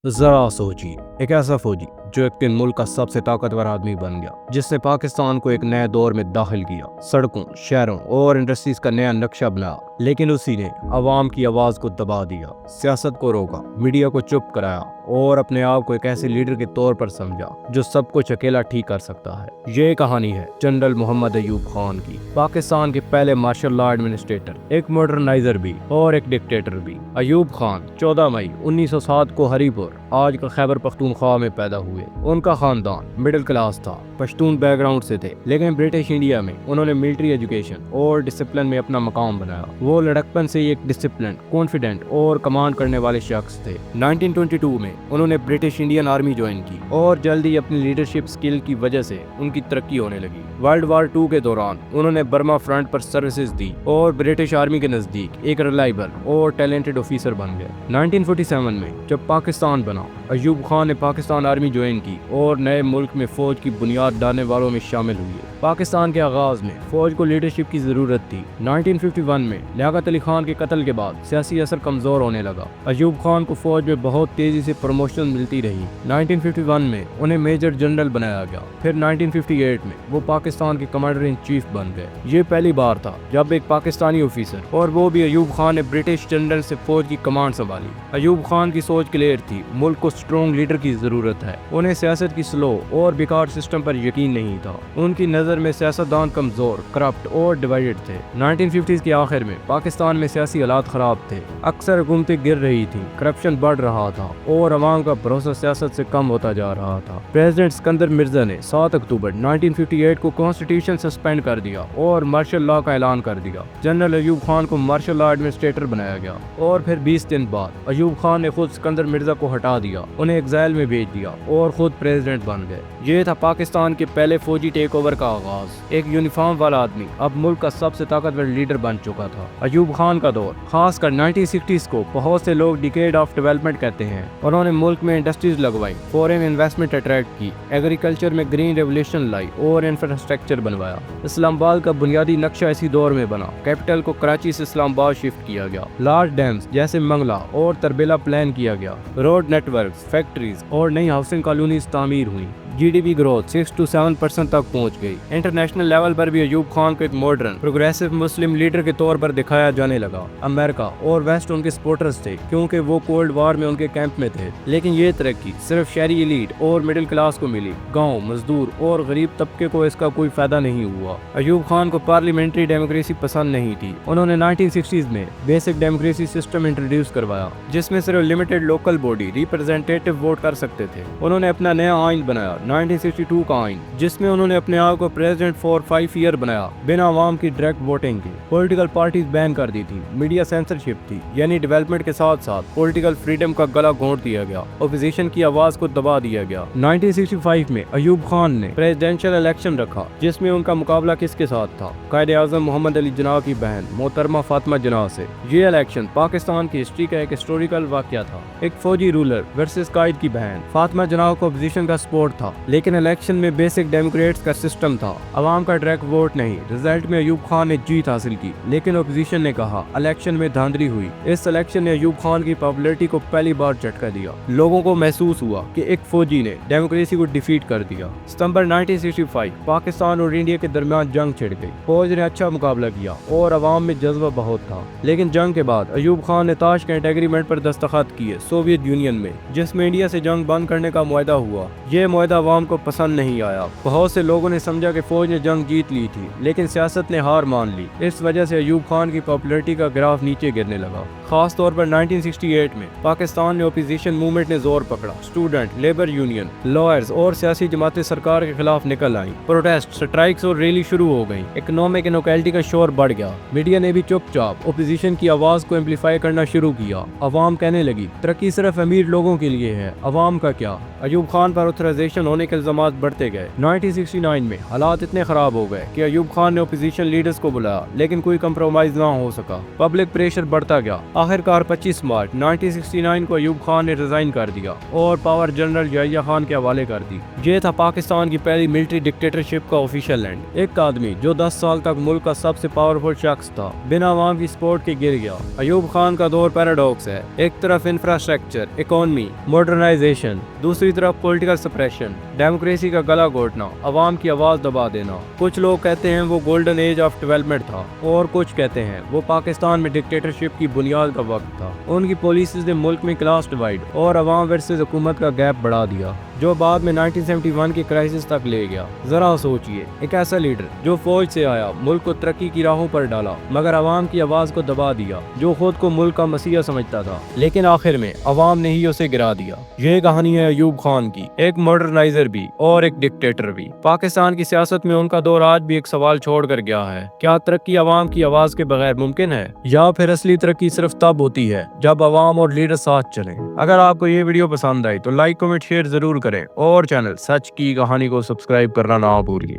ज़रा सोचिए, एक ऐसा फौजी जो एक दिन मुल्क का सबसे ताकतवर आदमी बन गया, जिसने पाकिस्तान को एक नए दौर में दाखिल किया, सड़कों, शहरों और इंडस्ट्रीज का नया नक्शा बनाया। लेकिन उसी ने आवाम की आवाज़ को दबा दिया, सियासत को रोका, मीडिया को चुप कराया और अपने आप को एक ऐसे लीडर के तौर पर समझा जो सब कुछ अकेला ठीक कर सकता है। ये कहानी है जनरल मोहम्मद अयूब खान की, पाकिस्तान के पहले मार्शल लॉ एडमिनिस्ट्रेटर, एक मॉडर्नाइजर भी और एक डिक्टेटर भी। अयूब खान 14 मई 1907 को हरीपुर, आज का खैबर पख्तूनख्वा में पैदा हुए। उनका खानदान मिडिल क्लास था, पश्तून बैकग्राउंड से थे, लेकिन ब्रिटिश इंडिया में उन्होंने मिलिट्री एजुकेशन और डिसिप्लिन में अपना मकाम बनाया। वो लड़कपन से ही एक डिसिप्लिन, कॉन्फिडेंट और कमांड करने वाले शख्स थे। 1922 में उन्होंने ब्रिटिश इंडियन आर्मी ज्वाइन की और जल्दी अपनी लीडरशिप स्किल की वजह से उनकी तरक्की होने लगी। वर्ल्ड वार 2 के दौरान उन्होंने बर्मा फ्रंट पर सर्विसेज दी और ब्रिटिश आर्मी के नजदीक एक रिलायबल और टैलेंटेड ऑफिसर बन गए। 1947 में जब पाकिस्तान बना, अयूब खान ने पाकिस्तान आर्मी ज्वाइन की और नए मुल्क में फौज की बुनियाद डालने वालों में शामिल हुए। पाकिस्तान के आगाज में फौज को लीडरशिप की जरूरत थी। 1951 में लियाकत अली खान के कत्ल के बाद सियासी असर कमजोर होने लगा। अयूब खान को फौज में बहुत तेजी से प्रमोशन मिलती रही। 1951 में उन्हें मेजर जनरल बनाया गया। फिर 1958 में वो पाकिस्तान के कमांडर इन चीफ बन गए। ये पहली बार था जब एक पाकिस्तानी ऑफिसर, और वो भी अयूब खान, ने ब्रिटिश जनरल से फौज की कमांड संभाली। अयूब खान की सोच क्लियर थी, मुल्क को स्ट्रॉन्ग लीडर की जरूरत है। उन्हें सियासत की स्लो और बेकार सिस्टम पर यकीन नहीं था। उनकी नजर में सियासतदान कमजोर, करप्ट और डिवाइडेड थे। 1950s के आखिर में पाकिस्तान में सियासी हालात खराब थे, अक्सर हुकूमतें गिर रही थी, करप्शन बढ़ रहा था और अवाम का भरोसा सियासत से कम होता जा रहा था। प्रेसिडेंट सिकंदर मिर्जा ने 7 अक्टूबर 1958 को कॉन्स्टिट्यूशन सस्पेंड कर दिया और मार्शल लॉ का ऐलान कर दिया। जनरल अयूब खान को मार्शल लॉ एडमिनिस्ट्रेटर बनाया गया और फिर 20 दिन बाद अयूब खान ने खुद सिकंदर मिर्जा को हटा दिया, उन्हें एग्जाइल में भेज दिया और खुद प्रेसिडेंट बन गए। ये था पाकिस्तान के पहले फौजी टेक ओवर का आगाज। एक यूनिफॉर्म वाला आदमी अब मुल्क का सबसे ताकतवर लीडर बन चुका था। अयूब खान का दौर, खासकर 1960s को बहुत से लोग डिकेड ऑफ डेवलपमेंट कहते हैं। उन्होंने मुल्क में इंडस्ट्रीज लगवाई, फॉरेन इन्वेस्टमेंट अट्रैक्ट की, एग्रीकल्चर में ग्रीन रेवोल्यूशन लाई और इंफ्रास्ट्रक्चर बनवाया। इस्लामाबाद का बुनियादी नक्शा इसी दौर में बना। कैपिटल को कराची से इस्लामाबाद शिफ्ट किया गया। लार्ज डैम्स जैसे मंगला और तरबेला प्लान किया गया। रोड नेटवर्क, फैक्ट्रीज और नई हाउसिंग कॉलोनीज तामीर हुई। जीडीपी ग्रोथ 6 to 7% तक पहुंच गई। इंटरनेशनल लेवल पर भी अयूब खान को एक मॉडर्न, प्रोग्रेसिव मुस्लिम लीडर के तौर पर दिखाया जाने लगा। अमेरिका और वेस्ट उनके सपोर्टर्स थे क्योंकि वो कोल्ड वार में उनके कैंप में थे। लेकिन ये तरक्की सिर्फ शहरी एलीट और मिडिल क्लास को मिली, गाँव, मजदूर और गरीब तबके को इसका कोई फायदा नहीं हुआ। अयूब खान को पार्लियामेंट्री डेमोक्रेसी पसंद नहीं थी। उन्होंने 1960s में बेसिक डेमोक्रेसी सिस्टम इंट्रोड्यूस करवाया, जिसमें सिर्फ limited local body representative vote कर सकते थे। उन्होंने अपना नया आइन बनाया, 1962 का आइन, जिसमें उन्होंने अपने आप को प्रेसिडेंट फॉर 5 ईयर बनाया, बिना आवाम की डायरेक्ट वोटिंग के। पॉलिटिकल पार्टीज बैन कर दी थी, मीडिया सेंसरशिप थी, यानी डेवलपमेंट के साथ साथ पॉलिटिकल फ्रीडम का गला घोंट दिया गया, ऑपोजिशन की आवाज को दबा दिया गया। 1965 में अयूब खान ने प्रेसिडेंशियल इलेक्शन रखा, जिसमें उनका मुकाबला किसके साथ था? कायदे आज़म मोहम्मद अली जिन्ना की बहन मोहतरमा फातिमा जिन्ना से। ये इलेक्शन पाकिस्तान की हिस्ट्री का एक हिस्टोरिकल वाकया था। एक फौजी रूलर वर्सेस कायद की बहन। फातिमा जिन्ना को अपोजिशन का सपोर्ट था, लेकिन इलेक्शन में बेसिक डेमोक्रेट्स का सिस्टम था, अवाम का डायरेक्ट वोट नहीं। रिजल्ट में अयूब खान ने जीत हासिल की, लेकिन अपोजिशन ने कहा इलेक्शन में धांधली हुई। इस इलेक्शन ने अयूब खान की पॉपुलैरिटी को पहली बार झटका दिया। लोगों को महसूस हुआ कि एक फौजी ने डेमोक्रेसी को डिफीट कर दिया। सितंबर 1965 पाकिस्तान और इंडिया के दरमियान जंग छिड़ गई। फौज ने अच्छा मुकाबला किया और अवाम में जज्बा बहुत था। लेकिन जंग के बाद अयूब खान ने ताशकंद एग्रीमेंट पर दस्तखत किए सोवियत यूनियन में, जिसमें इंडिया से जंग बंद करने का मुआहदा हुआ। ये मुआहदा अवाम को पसंद नहीं आया। बहुत से लोगों ने समझा कि फौज ने जंग जीत ली थी, लेकिन सियासत ने हार मान ली। इस वजह से अयूब खान की पॉपुलैरिटी का ग्राफ नीचे गिरने लगा। खास तौर पर 1968 में पाकिस्तान में ओपोजिशन मूवमेंट ने जोर पकड़ा। स्टूडेंट, लेबर यूनियन, लॉयर्स और सियासी जमातें सरकार के खिलाफ निकल आईं। प्रोटेस्ट, स्ट्राइक्स और रैली शुरू हो गई। इकोनॉमिक इनइक्वालिटी का शोर बढ़ गया। मीडिया ने भी चुपचाप ओपोजिशन की आवाज को एम्पलीफाई करना शुरू किया। अवाम कहने लगी तरक्की सिर्फ अमीर लोगों के लिए है, अवाम का क्या? अयूब खान पर ऑथराइजेशन होने के इल्जाम बढ़ते गए। 1969 में हालात इतने खराब हो गए कि अयूब खान ने ओपोजिशन लीडर्स को बुलाया, लेकिन कोई कंप्रोमाइज ना हो सका। पब्लिक प्रेशर बढ़ता गया। آخرکار 25 مارچ 1969 کو ایوب خان نے ریزائن کر دیا اور پاور جنرل یحییٰ خان کے حوالے کر دی۔ یہ تھا پاکستان کی پہلی ملٹری ڈکٹیٹرشپ کا آفیشیل اینڈ۔ ایک آدمی جو 10 سال تک ملک کا سب سے پاورفل شخص تھا بنا عوام کی سپورٹ کے گر گیا۔ ایوب خان کا دور پیراڈاکس ہے، ایک طرف انفراسٹرکچر، اکانومی، ماڈرنائزیشن، دوسری طرف پولیٹیکل سپریشن، ڈیموکریسی کا گلا گھونٹنا، عوام کی آواز دبا دینا۔ کچھ لوگ کہتے ہیں وہ گولڈن ایج آف ڈیولپمنٹ تھا اور کچھ کہتے ہیں وہ پاکستان میں ڈکٹیٹرشپ کی بنیاد کا وقت تھا۔ ان کی پالیسیز نے ملک میں کلاس ڈیوائیڈ اور عوام ورسز حکومت کا گیپ بڑھا دیا، جو بعد میں 1971 کی کرائسس تک لے گیا۔ ذرا سوچئے، ایک ایسا لیڈر جو فوج سے آیا، ملک کو ترقی کی راہوں پر ڈالا، مگر عوام کی آواز کو دبا دیا، جو خود کو ملک کا مسیحا سمجھتا تھا، لیکن آخر میں عوام نے ہی اسے گرا دیا۔ یہ کہانی ہے ایوب خان کی، ایک ماڈرنائزر بھی اور ایک ڈکٹیٹر بھی۔ پاکستان کی سیاست میں ان کا دور آج بھی ایک سوال چھوڑ کر گیا ہے، کیا ترقی عوام کی آواز کے بغیر ممکن ہے، یا پھر اصلی ترقی صرف تب ہوتی ہے جب عوام اور لیڈر ساتھ چلیں؟ اگر آپ کو یہ ویڈیو پسند آئی تو لائک، کمنٹ، شیئر ضرور کریں اور چینل سچ کی کہانی کو سبسکرائب کرنا نہ بھولیے۔